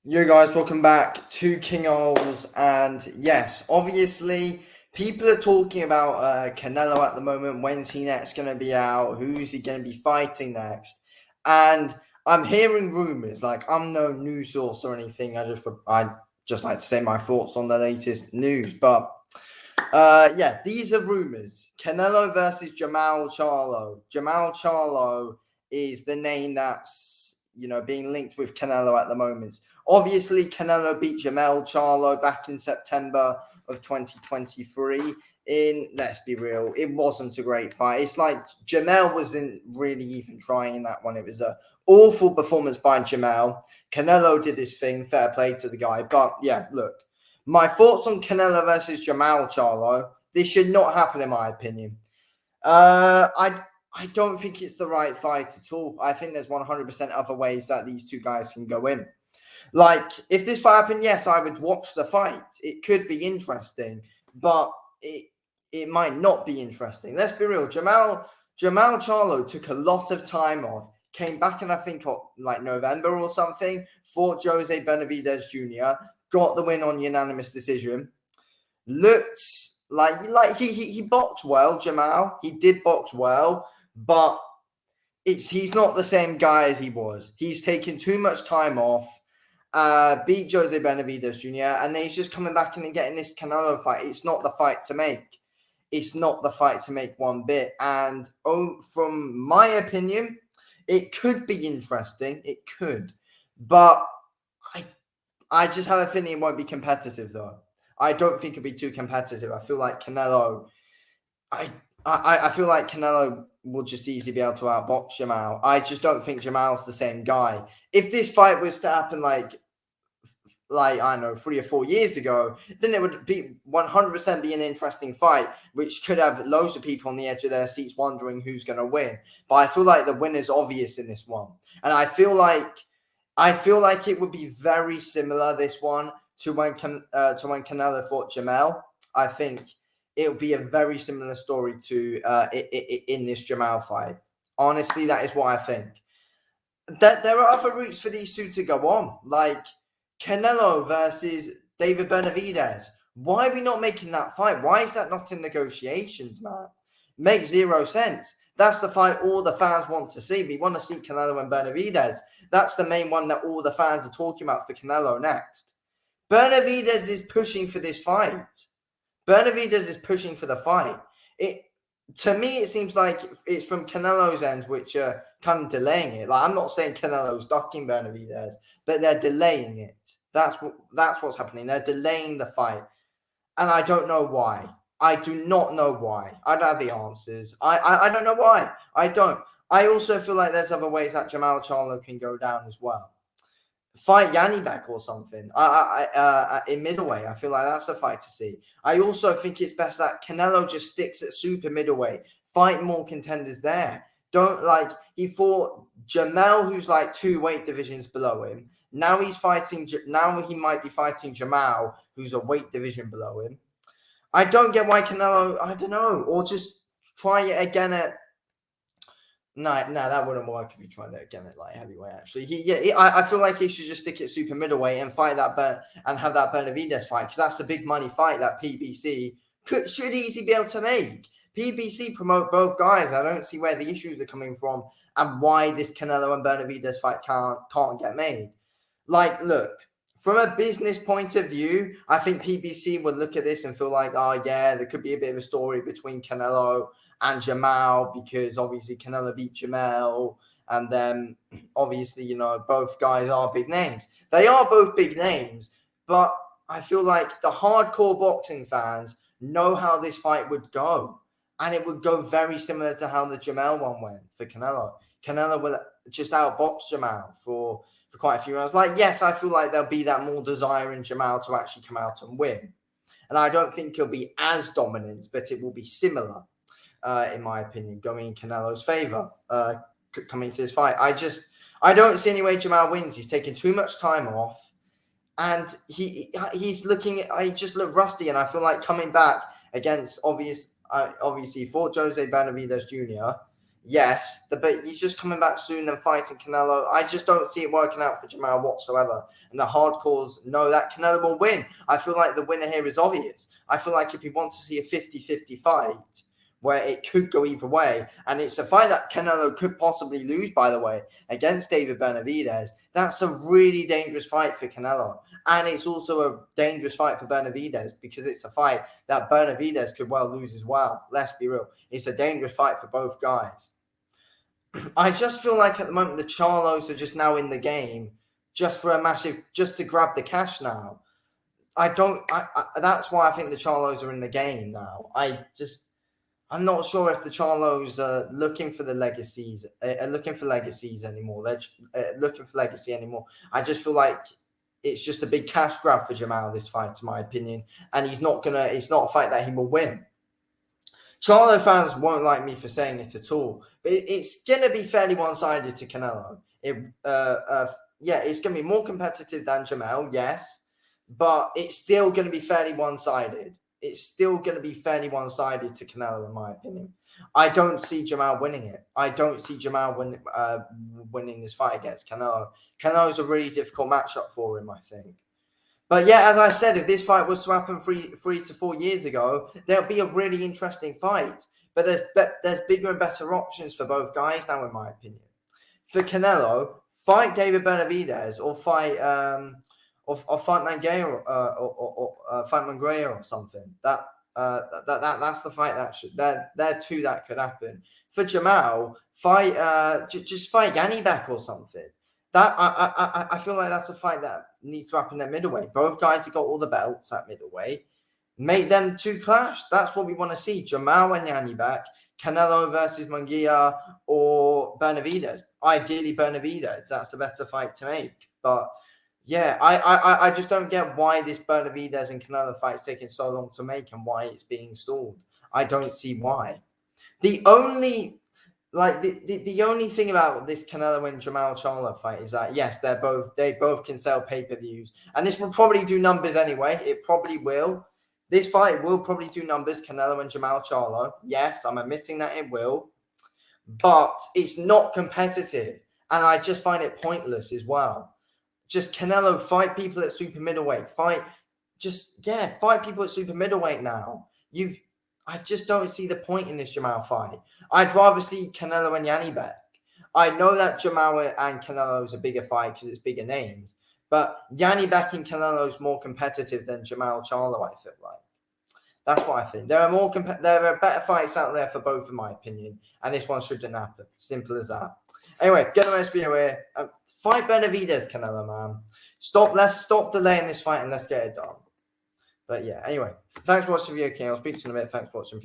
Yo guys, welcome back to King Oles, and yes, obviously people are talking about Canelo at the moment. When's he next going to be out? Who's he going to be fighting next? And I'm hearing rumors. Like, I'm no news source or anything. I just like to say my thoughts on the latest news. But yeah, these are rumors. Canelo versus Jermall Charlo. Jermall Charlo is the name that's being linked with Canelo at the moment. Obviously, Canelo beat Jermall Charlo back in September of 2023. Let's be real, it wasn't a great fight. It's like Jermall wasn't really even trying that one. It was a awful performance by Jermall. Canelo did his thing. Fair play to the guy. But yeah, look. My thoughts on Canelo versus Jermall Charlo. This should not happen, in my opinion. I don't think it's the right fight at all. I think there's 100% other ways that these two guys can go in. Like, if this fight happened, yes, I would watch the fight. It could be interesting, but it might not be interesting. Let's be real. Jermall Charlo took a lot of time off, came back in, I think, like November or something, fought Jose Benavidez Jr., got the win on unanimous decision. Looked like he boxed well, Jermall. He did box well, but he's not the same guy as he was. He's taken too much time off. Beat Jose Benavidez Jr., and then he's just coming back and getting this Canelo fight. It's not the fight to make. It's not the fight to make one bit. And from my opinion, it could be interesting. It could, but I just have a feeling it won't be competitive, though. I don't think it'll be too competitive. I feel like Canelo. I feel like Canelo will just easily be able to outbox Jermall. I just don't think Jermall's the same guy. If this fight was to happen like I don't know, 3 or 4 years ago, then it would be 100% be an interesting fight, which could have loads of people on the edge of their seats wondering who's going to win. But I feel like the winner's obvious in this one, and I feel like it would be very similar, this one, to when Canelo fought Jermall. I think it'll be a very similar story to in this Jermall fight. Honestly, that is what I think. There are other routes for these two to go on, like Canelo versus David Benavidez. Why are we not making that fight? Why is that not in negotiations, man? Makes zero sense. That's the fight all the fans want to see. We want to see Canelo and Benavidez. That's the main one that all the fans are talking about for Canelo next. Benavidez is pushing for this fight. Benavidez is pushing for the fight. To me, it seems like it's from Canelo's end, which are kind of delaying it. Like, I'm not saying Canelo's ducking Benavidez, but they're delaying it. That's what's happening. They're delaying the fight, and I don't know why. I do not know why. I don't have the answers. I don't know why. I don't. I also feel like there's other ways that Jermall Charlo can go down as well. Fight Yanivek or something. In middleweight, I feel like that's a fight to see. I also think it's best that Canelo just sticks at super middleweight. Fight more contenders there. He fought Jermall, who's like 2 weight divisions below him. Now he might be fighting Jermall, who's a weight division below him. I don't get why Canelo, I don't know, or just try it again at. No, that wouldn't work if you tried it again at light heavyweight. Actually, I feel like he should just stick at super middleweight and fight and have that Benavidez fight, because that's a big money fight that PBC should easily be able to make. PBC promote both guys. I don't see where the issues are coming from and why this Canelo and Benavidez fight can't get made. Like, look, from a business point of view, I think PBC would look at this and feel like, oh yeah, there could be a bit of a story between Canelo and Jermall, because obviously Canelo beat Jermall, and then obviously, both guys are big names. They are both big names, but I feel like the hardcore boxing fans know how this fight would go, and it would go very similar to how the Jermall one went for Canelo. Canelo will just outbox Jermall for quite a few rounds. Like, yes, I feel like there'll be that more desire in Jermall to actually come out and win, and I don't think he'll be as dominant, but it will be similar. In my opinion, going in Canelo's favor coming to this fight. I don't see any way Jermall wins. He's taking too much time off, and he just looked rusty, and I feel like coming back against obviously for Jose Benavidez Jr., Yes, but he's just coming back soon and fighting Canelo. I just don't see it working out for Jermall whatsoever. And the hardcores know that Canelo will win. I feel like the winner here is obvious. I feel like if he wants to see a 50-50 fight where it could go either way, and it's a fight that Canelo could possibly lose, by the way, against David Benavidez, that's a really dangerous fight for Canelo. And it's also a dangerous fight for Benavidez because it's a fight that Benavidez could well lose as well. Let's be real. It's a dangerous fight for both guys. I just feel like at the moment the Charlos are just now in the game just for a massive, just to grab the cash now. That's why I think the Charlos are in the game now. I'm not sure if the Charlos are looking for the legacies, looking for legacies anymore. They're looking for legacy anymore. I just feel like it's just a big cash grab for Jermall, this fight, in my opinion. And it's not a fight that he will win. Charlo fans won't like me for saying it at all, but it's going to be fairly one-sided to Canelo. It's going to be more competitive than Jermall, yes, but it's still going to be fairly one-sided. It's still going to be fairly one-sided to Canelo, in my opinion. I don't see Jermall winning it. I don't see Jermall winning this fight against Canelo. Canelo's a really difficult matchup for him, I think. But yeah, as I said, if this fight was to happen 3 to 4 years ago, there'll be a really interesting fight. But there's bigger and better options for both guys now, in my opinion. For Canelo, fight David Benavidez or fight fight Mangueira or fight Mangueira or something. That's the fight that should. They're two that could happen. For Jermall, just fight Yanibek or something. That I feel like that's a fight that needs to happen at middleweight. Both guys have got all the belts at middleweight. Make them two clash. That's what we want to see. Jermall and Yanibek, Canelo versus Munguia or Benavidez. Ideally Benavidez. That's the better fight to make. But yeah, I just don't get why this Benavidez and Canelo fight is taking so long to make and why it's being stalled. I don't see why. The only thing about this Canelo and Jermall Charlo fight is that yes, they both can sell pay-per-views, and this will probably do numbers anyway. It probably will. This fight will probably do numbers, Canelo and Jermall Charlo. Yes, I'm admitting that it will, but it's not competitive, and I just find it pointless as well. Just Canelo, fight people at super middleweight. Fight people at super middleweight now. I just don't see the point in this Jermall fight. I'd rather see Canelo and Yanibek. I know that Jermall and Canelo is a bigger fight because it's bigger names, but Yanibek and Canelo is more competitive than Jermall Charlo, I feel like. That's what I think. There are better fights out there for both, in my opinion, and this one shouldn't happen. Simple as that. Anyway, get on this video here. Fight Benavidez, Canelo, man. Let's stop delaying this fight and let's get it done. But yeah, anyway, thanks for watching the video, King. I'll speak to you in a bit. Thanks for watching.